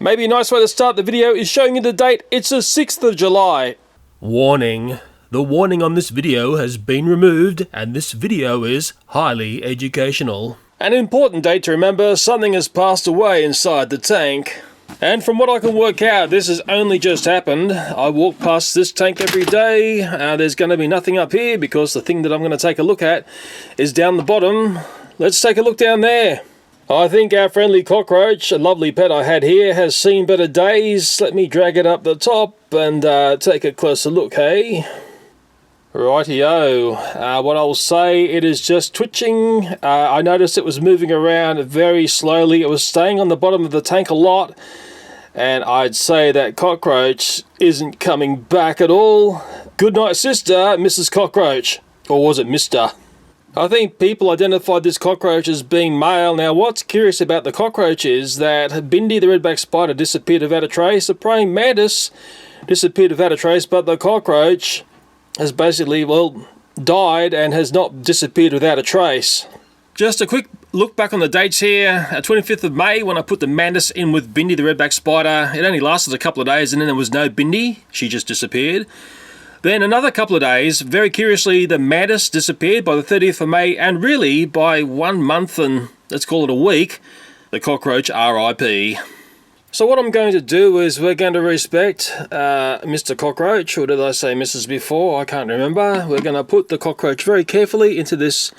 Maybe a nice way to start the video is showing you the date. It's the 6th of July. Warning. The warning on this video has been removed, and this video is highly educational. An important date to remember, something has passed away inside the tank. And from what I can work out, this has only just happened. I walk past this tank every day. There's going to be nothing up here because the thing that I'm going to take a look at is down the bottom. Let's take a look down there. I think our friendly cockroach, a lovely pet I had here, has seen better days. Let me drag it up the top and take a closer look, hey? Rightio. What I'll say, it is just twitching. I noticed it was moving around very slowly. It was staying on the bottom of the tank a lot. And I'd say that cockroach isn't coming back at all. Good night, sister, Mrs. Cockroach. Or was it Mr.? I think people identified this cockroach as being male. Now, what's curious about the cockroach is that Bindi, the redback spider, disappeared without a trace. The praying mantis disappeared without a trace, but the cockroach has basically, well, died and has not disappeared without a trace. Just a quick look back on the dates here. 25th of May, when I put the Mantis in with Bindi, the redback spider, it only lasted a couple of days and then there was no Bindi. She just disappeared. Then another couple of days, very curiously, the Mantis disappeared by the 30th of May, and really, by 1 month and, let's call it a week, the cockroach RIP. So what I'm going to do is we're going to respect Mr. Cockroach, or did I say Mrs. before? I can't remember. We're going to put the cockroach very carefully into this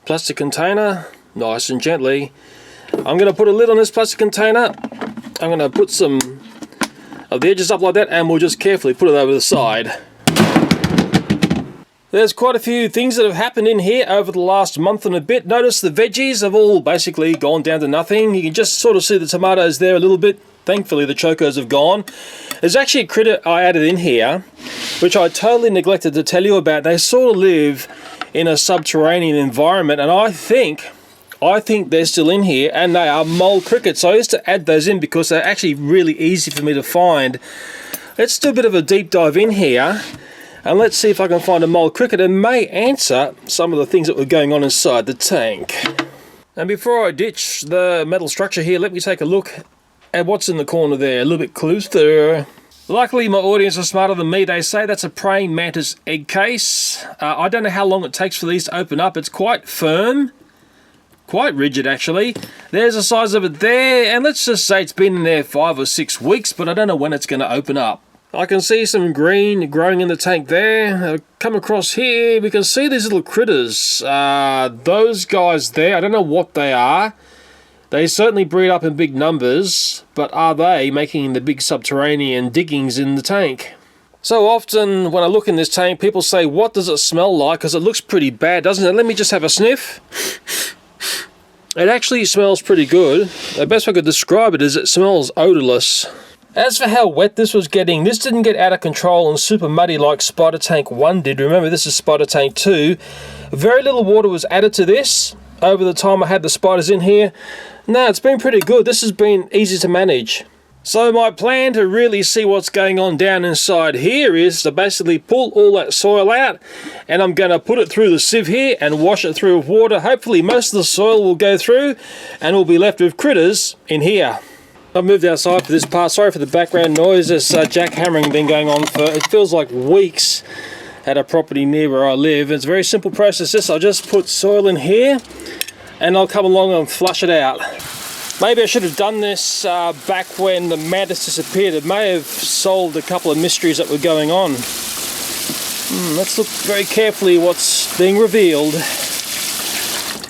plastic container, nice and gently. I'm going to put a lid on this plastic container. I'm going to put some of the edges up like that, and we'll just carefully put it over the side. There's quite a few things that have happened in here over the last month and a bit. Notice the veggies have all basically gone down to nothing. You can just sort of see the tomatoes there a little bit. Thankfully the chocos have gone. There's actually a critter I added in here, which I totally neglected to tell you about. They sort of live in a subterranean environment, and I think they're still in here, and they are mole crickets. I used to add those in because they're actually really easy for me to find. Let's do a bit of a deep dive in here. And let's see if I can find a mole cricket and may answer some of the things that were going on inside the tank. And before I ditch the metal structure here, let me take a look at what's in the corner there, a little bit closer. Luckily, my audience are smarter than me. They say that's a praying mantis egg case. I don't know how long it takes for these to open up. It's quite firm, quite rigid actually. There's the size of it there, and let's just say it's been in there 5 or 6 weeks, but I don't know when it's going to open up. I can see some green growing in the tank there. Come across here, we can see these little critters. Those guys there, I don't know what they are. They certainly breed up in big numbers, but are they making the big subterranean diggings in the tank? So often when I look in this tank, people say, what does it smell like? Because it looks pretty bad, doesn't it? Let me just have a sniff. It actually smells pretty good. The best way I could describe it is it smells odorless. As for how wet this was getting, this didn't get out of control and super muddy like Spider Tank 1 did. Remember, this is Spider Tank 2. Very little water was added to this over the time I had the spiders in here. No, it's been pretty good. This has been easy to manage. So my plan to really see what's going on down inside here is to basically pull all that soil out, and I'm going to put it through the sieve here and wash it through with water. Hopefully most of the soil will go through and we'll be left with critters in here. I've moved outside for this part. Sorry for the background noise. There's jackhammering been going on for, it feels like weeks at a property near where I live. It's a very simple process. I'll just put soil in here and I'll come along and flush it out. Maybe I should have done this back when the Mantis disappeared. It may have solved a couple of mysteries that were going on. Let's look very carefully what's being revealed.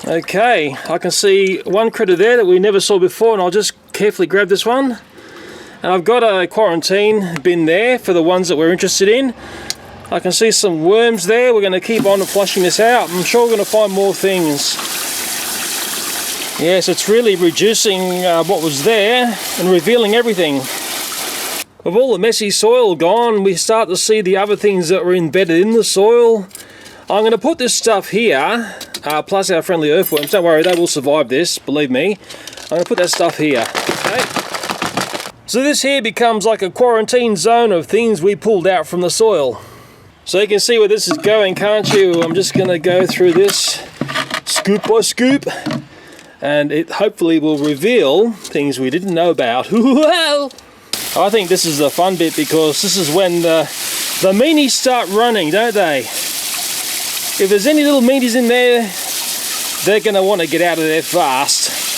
Okay, I can see one critter there that we never saw before, and I'll just carefully grab this one. And I've got a quarantine bin there for the ones that we're interested in. I can see some worms there. We're going to keep on flushing this out. I'm sure we're going to find more things. Yes, it's really reducing what was there and revealing everything. With all the messy soil gone, we start to see the other things that were embedded in the soil. I'm going to put this stuff here, plus our friendly earthworms. Don't worry, they will survive this, believe me. I'm going to put that stuff here. Okay. So this here becomes like a quarantine zone of things we pulled out from the soil. So you can see where this is going, can't you? I'm just going to go through this scoop by scoop. and it hopefully will reveal things we didn't know about. Well, I think this is the fun bit, because this is when the meanies start running, don't they? If there's any little meanies in there, they're going to want to get out of there fast.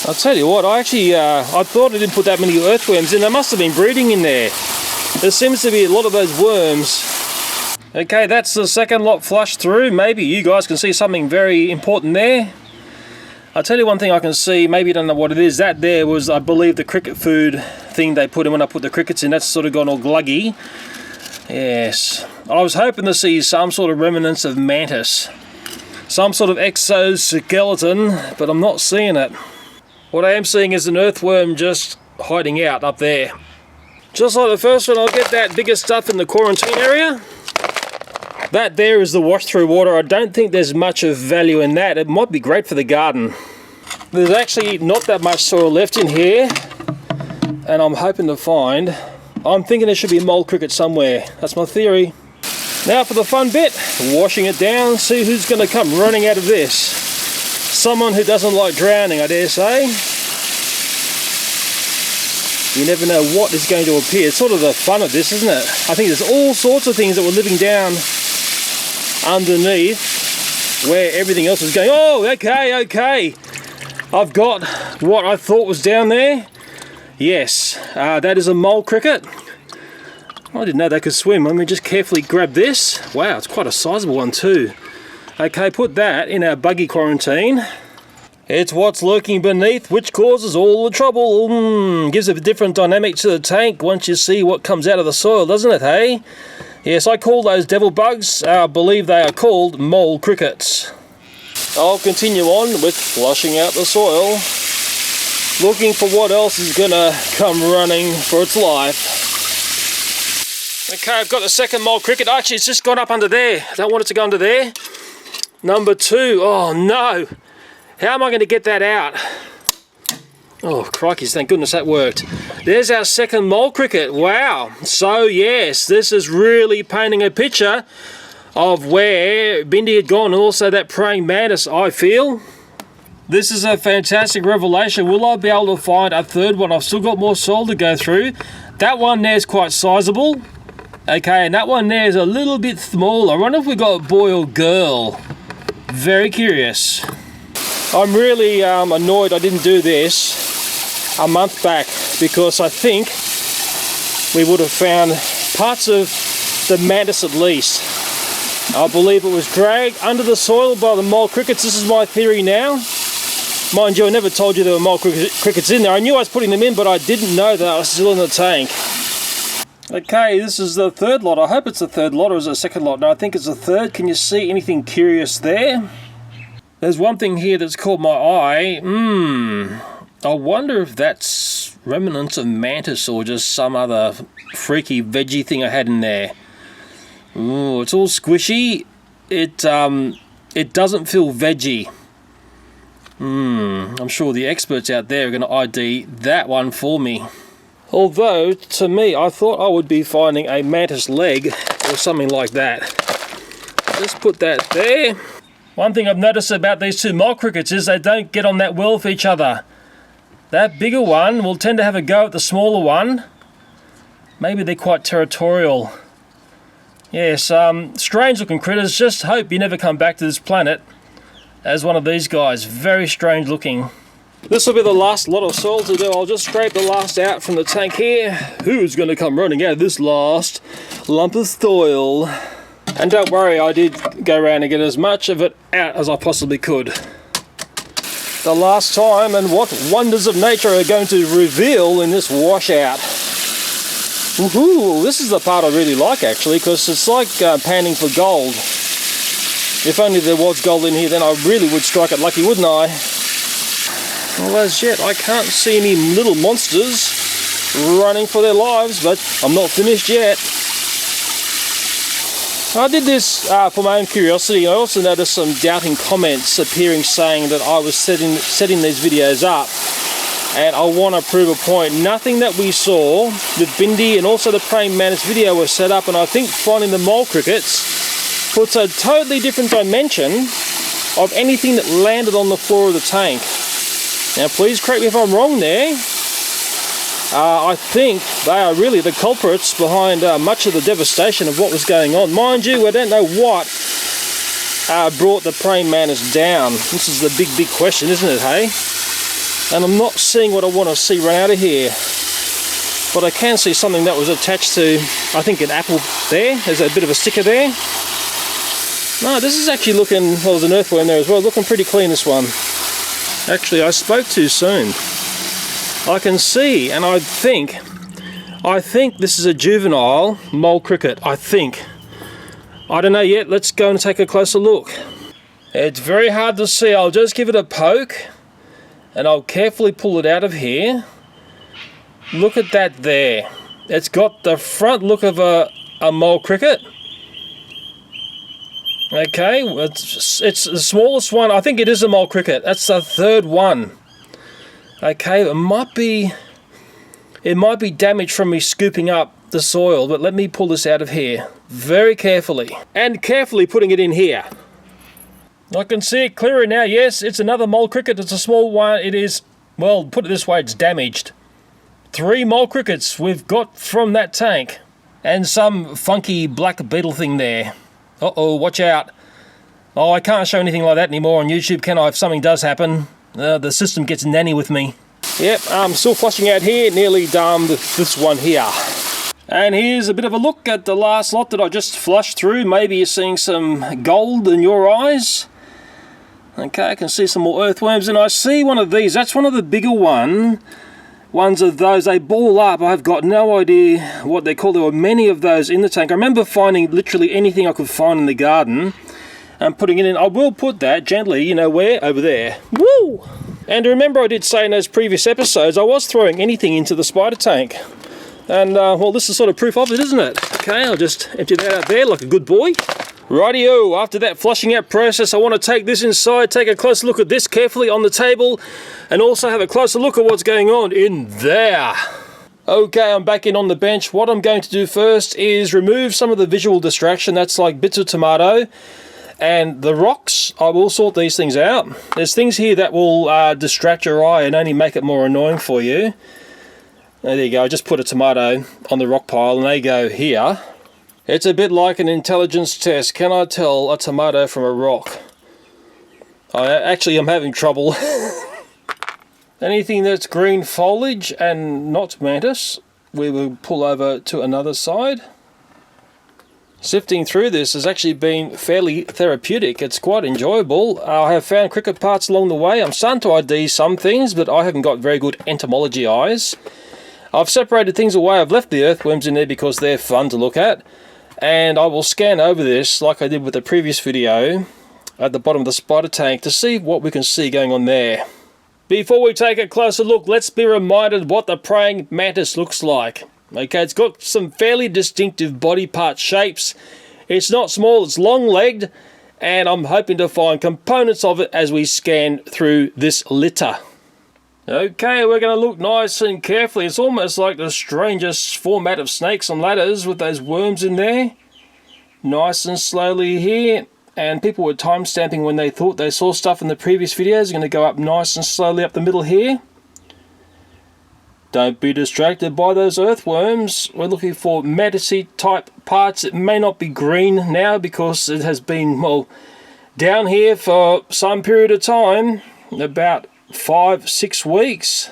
I'll tell you what, I thought I didn't put that many earthworms in. They must have been breeding in there. There seems to be a lot of those worms. Okay, that's the second lot flushed through. Maybe you guys can see something very important there. I'll tell you one thing I can see, maybe you don't know what it is. That there was, I believe, the cricket food thing they put in when I put the crickets in. That's sort of gone all gluggy. Yes. I was hoping to see some sort of remnants of Mantis. Some sort of exoskeleton, but I'm not seeing it. What I am seeing is an earthworm just hiding out up there. Just like the first one, I'll get that bigger stuff in the quarantine area. That there is the wash through water. I don't think there's much of value in that. It might be great for the garden. There's actually not that much soil left in here, and I'm hoping to find, I'm thinking there should be a mole cricket somewhere. That's my theory. Now for the fun bit, washing it down, see who's going to come running out of this. Someone who doesn't like drowning, I dare say. You never know what is going to appear. It's sort of the fun of this, isn't it? I think there's all sorts of things that were living down underneath where everything else is going. Oh, okay. I've got what I thought was down there. Yes, that is a mole cricket. I didn't know they could swim. Let me just carefully grab this. Wow, it's quite a sizable one too. Okay, put that in our buggy quarantine. It's what's lurking beneath which causes all the trouble. Gives a different dynamic to the tank once you see what comes out of the soil, doesn't it, hey? Yes, I call those devil bugs. I believe they are called mole crickets. I'll continue on with flushing out the soil, looking for what else is gonna come running for its life. Okay, I've got the second mole cricket. Actually, it's just gone up under there. I don't want it to go under there. Number 2. Oh no! How am I going to get that out? Oh crikey, thank goodness that worked. There's our second mole cricket. Wow. So yes, this is really painting a picture of where Bindi had gone, and also that praying mantis, I feel. This is a fantastic revelation. Will I be able to find a third one? I've still got more soil to go through. That one there is quite sizable. Okay, and that one there is a little bit smaller. I wonder if we got a boy or girl. Very curious. I'm really annoyed I didn't do this a month back, because I think we would have found parts of the mantis at least. I believe it was dragged under the soil by the mole crickets. This is my theory now. Mind you, I never told you there were mole crickets in there. I knew I was putting them in, but I didn't know that I was still in the tank. Okay, this is the third lot. I hope it's the third lot, or is it a second lot? No, I think it's the third. Can you see anything curious there? There's one thing here that's caught my eye. I wonder if that's remnants of mantis or just some other freaky veggie thing I had in there. Ooh, it's all squishy. It doesn't feel veggie. I'm sure the experts out there are going to ID that one for me. Although, to me, I thought I would be finding a mantis leg or something like that. Let's put that there. One thing I've noticed about these two mole crickets is they don't get on that well with each other. That bigger one will tend to have a go at the smaller one. Maybe they're quite territorial. Yes, strange looking critters. Just hope you never come back to this planet as one of these guys. Very strange looking. This will be the last lot of soil to do. I'll just scrape the last out from the tank here. Who's going to come running out of this last lump of soil? And don't worry, I did go around and get as much of it out as I possibly could. The last time, and what wonders of nature are going to reveal in this washout. Woohoo! This is the part I really like actually, because it's like panning for gold. If only there was gold in here, then I really would strike it lucky, wouldn't I? Well, as yet, I can't see any little monsters running for their lives, but I'm not finished yet. I did this for my own curiosity. I also noticed some doubting comments appearing saying that I was setting these videos up, and I want to prove a point. Nothing that we saw with Bindi and also the praying mantis video was set up, and I think finding the mole crickets puts a totally different dimension of anything that landed on the floor of the tank. Now please correct me if I'm wrong there. I think they are really the culprits behind much of the devastation of what was going on. Mind you, I don't know what brought the praying mantis down. This is the big question, isn't it, hey? And I'm not seeing what I want to see run out of here. But I can see something that was attached to, I think, an apple there. There's a bit of a sticker there. No, this is actually looking, well, there's an earthworm there as well. Looking pretty clean, this one. Actually, I spoke too soon. I can see, and I think this is a juvenile mole cricket, I think. I don't know yet, let's go and take a closer look. It's very hard to see. I'll just give it a poke, and I'll carefully pull it out of here. Look at that there. It's got the front look of a mole cricket. Okay, it's the smallest one. I think it is a mole cricket. That's the third one. Okay, it might be damaged from me scooping up the soil, but let me pull this out of here very carefully, and carefully putting it in here. I can see it clearer now. Yes, it's another mole cricket. It's a small one. It is, well, put it this way, it's damaged. 3 mole crickets we've got from that tank, and some funky black beetle thing there. Uh-oh, watch out. Oh, I can't show anything like that anymore on YouTube, can I? If something does happen, the system gets nanny with me. Yep, I'm still flushing out here, nearly done with this one here. And here's a bit of a look at the last lot that I just flushed through. Maybe you're seeing some gold in your eyes. Okay, I can see some more earthworms, and I see one of these. That's one of the bigger ones of those. They ball up. I've got no idea what they're called. There were many of those in the tank. I remember finding literally anything I could find in the garden and putting it in. I will put that gently, you know where? Over there. Woo! And remember I did say in those previous episodes I was throwing anything into the spider tank. And, well, this is sort of proof of it, isn't it? Okay, I'll just empty that out there like a good boy. Rightio, after that flushing out process, I want to take this inside, take a closer look at this carefully on the table, and also have a closer look at what's going on in there. Okay, I'm back in on the bench. What I'm going to do first is remove some of the visual distraction. That's like bits of tomato. And the rocks, I will sort these things out. There's things here that will distract your eye and only make it more annoying for you. There you go, I just put a tomato on the rock pile and they go here. It's a bit like an intelligence test. Can I tell a tomato from a rock? Actually, I'm having trouble. Anything that's green foliage and not mantis, we will pull over to another side. Sifting through this has actually been fairly therapeutic. It's quite enjoyable. I have found cricket parts along the way. I'm starting to ID some things, but I haven't got very good entomology eyes. I've separated things away. I've left the earthworms in there because they're fun to look at. And I will scan over this like I did with the previous video at the bottom of the spider tank to see what we can see going on there. Before we take a closer look, let's be reminded what the praying mantis looks like. Okay, it's got some fairly distinctive body part shapes. It's not small, it's long-legged, and I'm hoping to find components of it as we scan through this litter. Okay, we're going to look nice and carefully. It's almost like the strangest format of snakes and ladders with those worms in there. Nice and slowly here. And people were time-stamping when they thought they saw stuff in the previous videos. We're going to go up nice and slowly up the middle here. Don't be distracted by those earthworms. We're looking for mantis-y type parts. It may not be green now because it has been, well, down here for some period of time. About 5-6 weeks.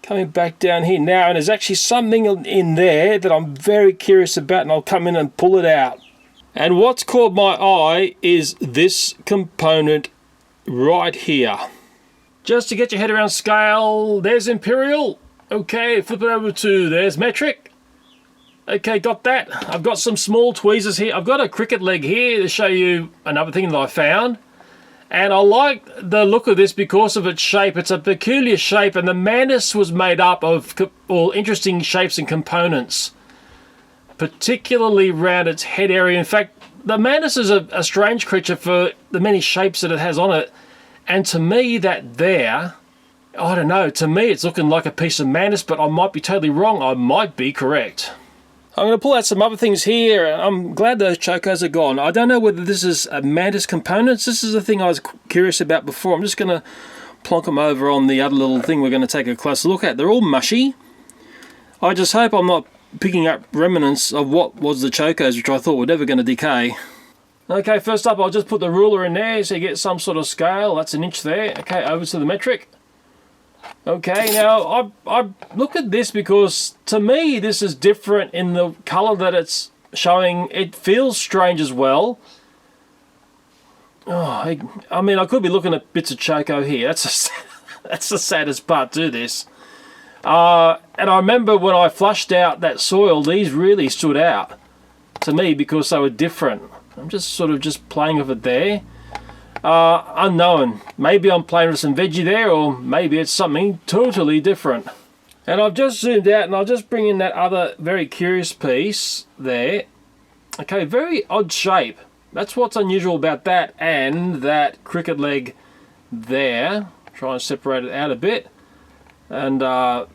Coming back down here now, and there's actually something in there that I'm very curious about, and I'll come in and pull it out. And what's caught my eye is this component right here. Just to get your head around scale, there's imperial. Okay, flip it over to there's metric. Okay, got that. I've got some small tweezers here. I've got a cricket leg here to show you another thing that I found. And I like the look of this because of its shape. It's a peculiar shape, and the mantis was made up of all interesting shapes and components, particularly around its head area. In fact, the mantis is a strange creature for the many shapes that it has on it. And to me, that there, I don't know, to me it's looking like a piece of mantis, but I might be totally wrong. I might be correct. I'm going to pull out some other things here. I'm glad those chocos are gone. I don't know whether this is a Mantis components. This is the thing I was curious about before. I'm just going to plonk them over on the other little thing we're going to take a closer look at. They're all mushy. I just hope I'm not picking up remnants of what was the chocos, which I thought were never going to decay. Okay, first up I'll just put the ruler in there so you get some sort of scale. That's an inch there. Okay, over to the metric. Okay, now I look at this because to me this is different in the colour that it's showing. It feels strange as well. Oh, I mean, I could be looking at bits of choco here. That's the saddest part to this. And I remember when I flushed out that soil, these really stood out to me because they were different. I'm just sort of just playing with it there. Unknown. Maybe I'm playing with some veggie there, or maybe it's something totally different. And I've just zoomed out and I'll just bring in that other very curious piece there. Okay, very odd shape. That's what's unusual about that, and that cricket leg there. Try and separate it out a bit. And I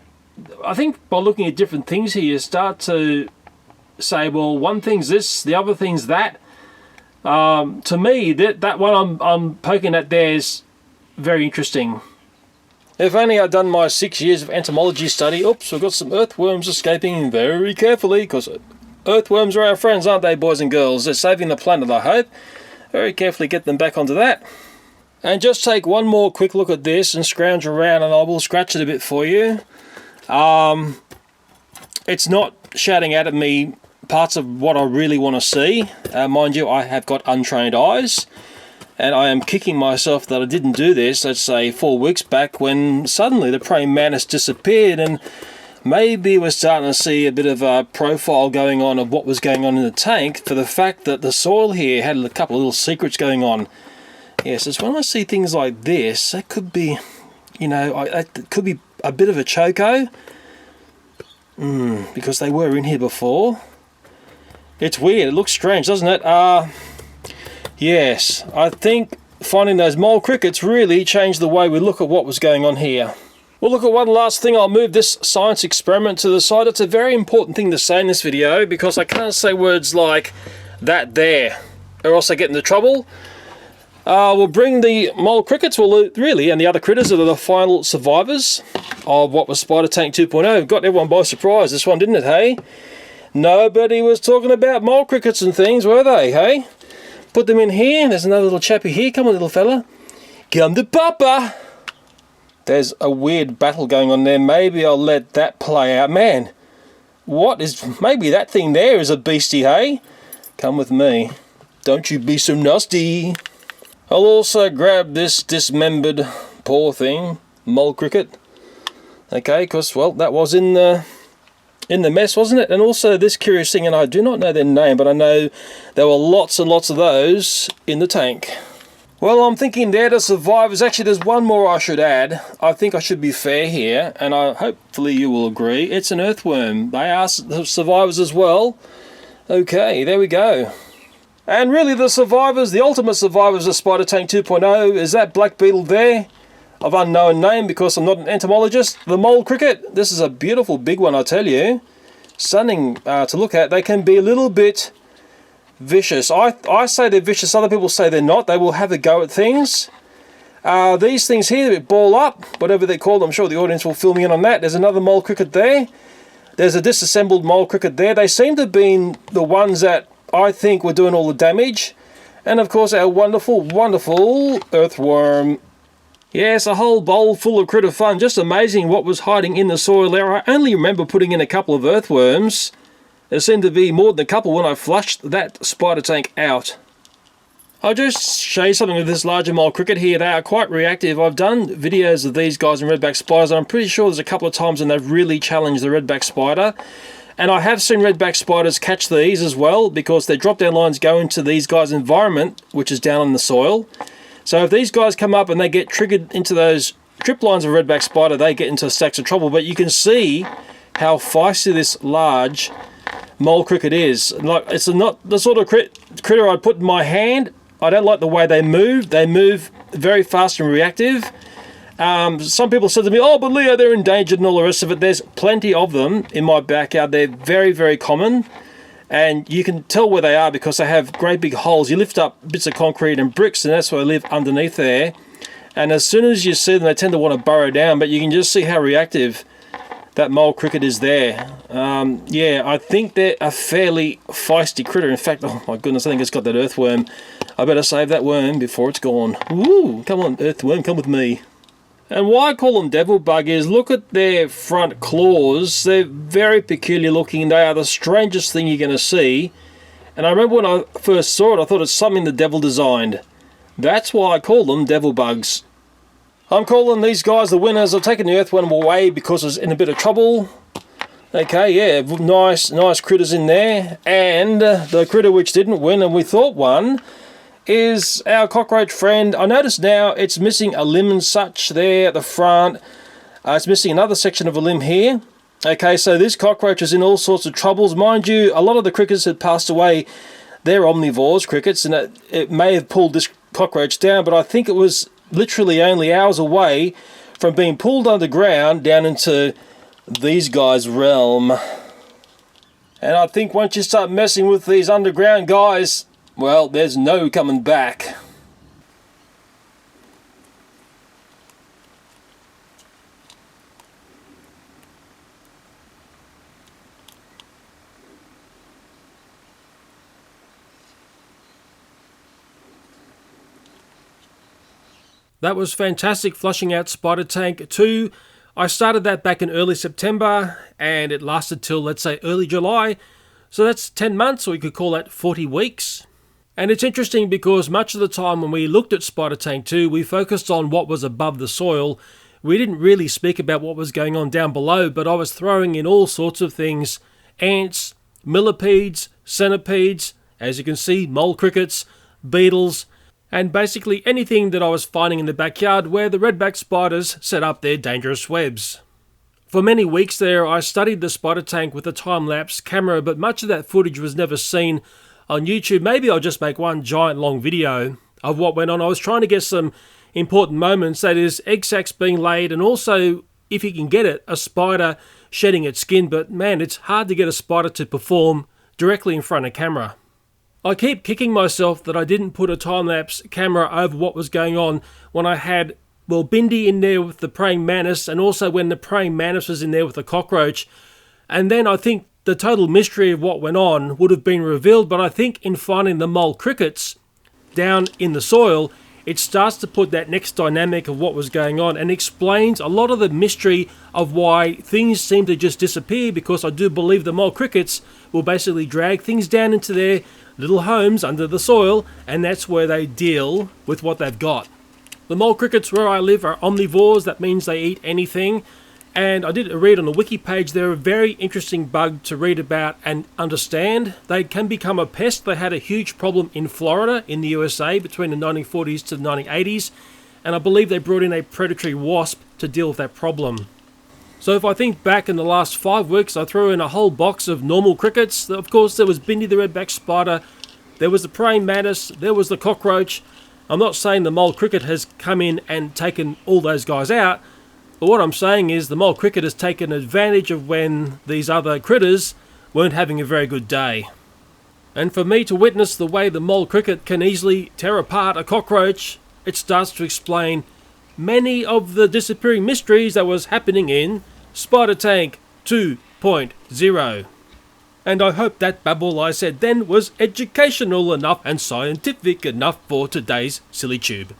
think by looking at different things here, you start to say, well, one thing's this, the other thing's that. To me, that one I'm poking at there is very interesting. If only I'd done my 6 years of entomology study. Oops, we've got some earthworms escaping very carefully, because earthworms are our friends, aren't they, boys and girls? They're saving the planet, I hope. Very carefully get them back onto that. And just take one more quick look at this and scrounge around, and I will scratch it a bit for you. It's not shouting out at me parts of what I really want to see. Mind you, I have got untrained eyes, and I am kicking myself that I didn't do this, let's say 4 weeks back, when suddenly the praying mantis disappeared, and maybe we're starting to see a bit of a profile going on of what was going on in the tank, for the fact that the soil here had a couple of little secrets going on. Yes, it's when I see things like this, that could be, you know, it could be a bit of a choco, because they were in here before. It's weird, it looks strange, doesn't it? Yes, I think finding those mole crickets really changed the way we look at what was going on here. Well, look at one last thing. I'll move this science experiment to the side. It's a very important thing to say in this video, because I can't say words like that there, or else I get into trouble. We'll bring the mole crickets, well, really, and the other critters that are the final survivors of what was Spider Tank 2.0. Got everyone by surprise, this one, didn't it, hey? Nobody was talking about mole crickets and things, were they, hey? Put them in here. There's another little chappy here. Come on, little fella. Come to Papa. There's a weird battle going on there. Maybe I'll let that play out. Man, what is... Maybe that thing there is a beastie, hey? Come with me. Don't you be so nasty. I'll also grab this dismembered, poor thing, mole cricket. Okay, because, well, that was in the mess, wasn't it? And also this curious thing, and I do not know their name, but I know there were lots and lots of those in the tank. Well, I'm thinking they're the survivors. Actually, there's one more I should add. I think I should be fair here, and hopefully you will agree. It's an earthworm. They are survivors as well. Okay, there we go. And really the survivors, the ultimate survivors of Spider Tank 2.0 is that black beetle there, of unknown name because I'm not an entomologist. The mole cricket, this is a beautiful big one, I tell you. Stunning to look at. They can be a little bit vicious. I say they're vicious, other people say they're not. They will have a go at things. These things here, they ball up, whatever they're called. I'm sure the audience will fill me in on that. There's another mole cricket there. There's a disassembled mole cricket there. They seem to have been the ones that I think were doing all the damage. And of course our wonderful, wonderful earthworm. Yes, a whole bowl full of critter fun. Just amazing what was hiding in the soil there. I only remember putting in a couple of earthworms. There seemed to be more than a couple when I flushed that spider tank out. I'll just show you something with this larger mole cricket here. They are quite reactive. I've done videos of these guys and redback spiders, and I'm pretty sure there's a couple of times when they've really challenged the redback spider. And I have seen redback spiders catch these as well, because their drop down lines go into these guys' environment, which is down in the soil. So if these guys come up and they get triggered into those trip lines of redback spider, they get into stacks of trouble. But you can see how feisty this large mole cricket is. Like, it's not the sort of critter I'd put in my hand. I don't like the way they move. They move very fast and reactive. Some people said to me, oh, but Leo, they're endangered and all the rest of it. There's plenty of them in my backyard. They're very, very common. And you can tell where they are because they have great big holes. You lift up bits of concrete and bricks, and that's where they live underneath there. And as soon as you see them, they tend to want to burrow down, but you can just see how reactive that mole cricket is there. Yeah, I think they're a fairly feisty critter. In fact, oh my goodness, I think it's got that earthworm. I better save that worm before it's gone. Woo! Come on, earthworm, come with me. And why I call them devil bug is, look at their front claws. They're very peculiar looking. They are the strangest thing you're going to see. And I remember when I first saw it, I thought it's something the devil designed. That's why I call them devil bugs. I'm calling these guys the winners. I've taken the earthworm away because it's in a bit of trouble. Okay, yeah, nice critters in there. And the critter which didn't win and we thought won is our cockroach friend. I notice now it's missing a limb and such there at the front. It's missing another section of a limb here. Okay, so this cockroach is in all sorts of troubles. Mind you, a lot of the crickets had passed away. They're omnivores, crickets, and it may have pulled this cockroach down, but I think it was literally only hours away from being pulled underground down into these guys' realm. And I think once you start messing with these underground guys, well, there's no coming back. That was fantastic, flushing out Spider Tank 2. I started that back in early September and it lasted till, let's say, early July. So that's 10 months, or you could call that 40 weeks. And it's interesting because much of the time when we looked at Spider Tank 2, we focused on what was above the soil. We didn't really speak about what was going on down below, but I was throwing in all sorts of things. Ants, millipedes, centipedes, as you can see, mole crickets, beetles, and basically anything that I was finding in the backyard where the redback spiders set up their dangerous webs. For many weeks there, I studied the spider tank with a time-lapse camera, but much of that footage was never seen on YouTube. Maybe I'll just make one giant long video of what went on. I was trying to get some important moments, that is, egg sacs being laid, and also, if you can get it, a spider shedding its skin, but man, it's hard to get a spider to perform directly in front of camera. I keep kicking myself that I didn't put a time-lapse camera over what was going on when I had, well, Bindi in there with the praying mantis, and also when the praying mantis was in there with the cockroach. And then I think the total mystery of what went on would have been revealed, but I think in finding the mole crickets down in the soil, it starts to put that next dynamic of what was going on and explains a lot of the mystery of why things seem to just disappear, because I do believe the mole crickets will basically drag things down into their little homes under the soil, and that's where they deal with what they've got. The mole crickets where I live are omnivores. That means they eat anything. And I did a read on the wiki page. They're a very interesting bug to read about and understand. They can become a pest. They had a huge problem in Florida in the USA between the 1940s to the 1980s. And I believe they brought in a predatory wasp to deal with that problem. So if I think back in the last 5 weeks, I threw in a whole box of normal crickets. Of course, there was Bindi the redback spider. There was the praying mantis. There was the cockroach. I'm not saying the mole cricket has come in and taken all those guys out. But what I'm saying is the mole cricket has taken advantage of when these other critters weren't having a very good day. And for me to witness the way the mole cricket can easily tear apart a cockroach, it starts to explain many of the disappearing mysteries that was happening in Spider Tank 2.0. And I hope that babble I said then was educational enough and scientific enough for today's silly tube.